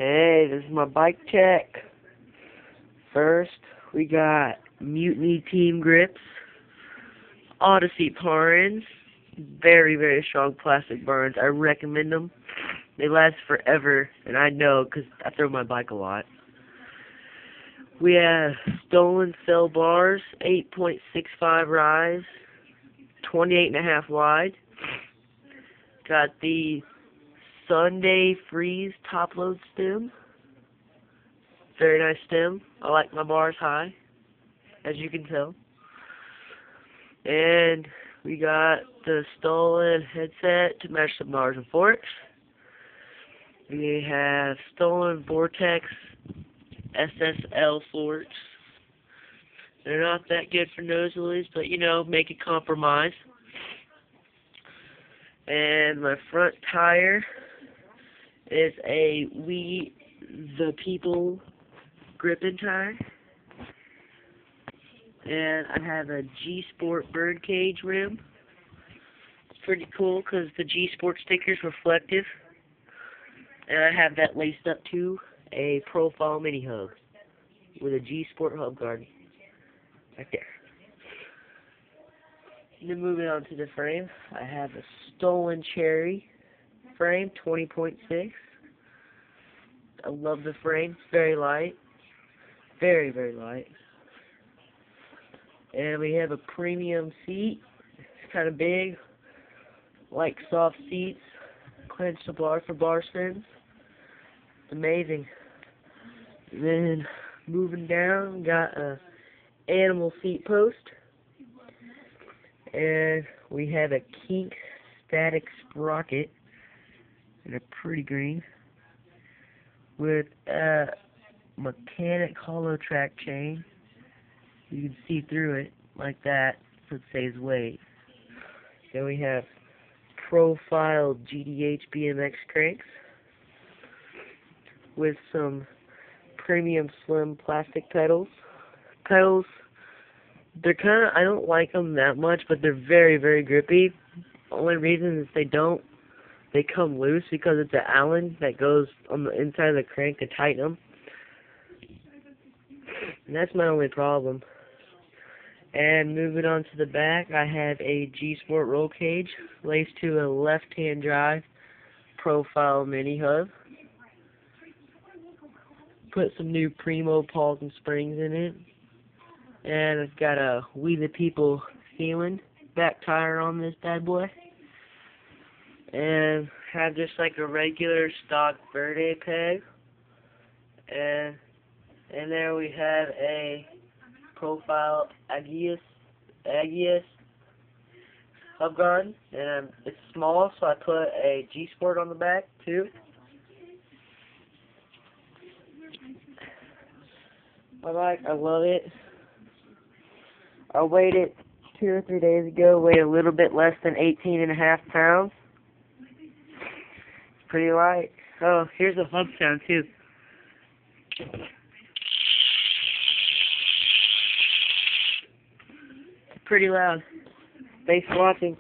Hey, this is my bike check. First, we got Mutiny Team grips, Odyssey parins, very, very strong plastic burns. I recommend them. They last forever, and I know because I throw my bike a lot. We have Stolen Cell bars, 8.65 rise, 28.5 wide. Got the Sunday Freeze top load stem. Very nice stem. I like my bars high, as you can tell. And we got the Stolen headset to match the bars and forks. We have Stolen Vortex SSL forks. They're not that good for nosebleeds, but you know, make a compromise. And my front tire is a We the People gripping tire. And I have a G-Sport birdcage rim. It's pretty cool because the G-Sport sticker's reflective. And I have that laced up to a profile mini hub with a G-Sport hub guard right there. And then moving on to the frame, I have a Stolen Cherry frame, 20.6. I love the frame. It's very light. Very, very light. And we have a premium seat. It's kind of big. Like soft seats. Clenched the bar for bar spins. Amazing. And then moving down, got a animal seat post. And we have a Kink static sprocket in a pretty green with a mechanic hollow track chain. You can see through it like that, so it saves weight. Then we have profile GDH BMX cranks with some premium slim plastic pedals. Pedals, they're kind of, I don't like them that much, but they're very, very grippy. The only reason is they come loose because it's an Allen that goes on the inside of the crank to tighten them. And that's my only problem. And moving on to the back, I have a G-Sport roll cage laced to a left-hand drive profile mini hub. Put some new Primo pawls and springs in it. And I've got a We the People feeling back tire on this bad boy. And have just like a regular stock Verde peg. And there we have a profile Agios hub guard. And it's small, so I put a G-Sport on the back too. My bike, I love it. I weighed it 2 or 3 days ago, weighed a little bit less than 18.5 pounds. It's pretty light. Oh, here's a hub sound too. Pretty loud. Thanks for watching.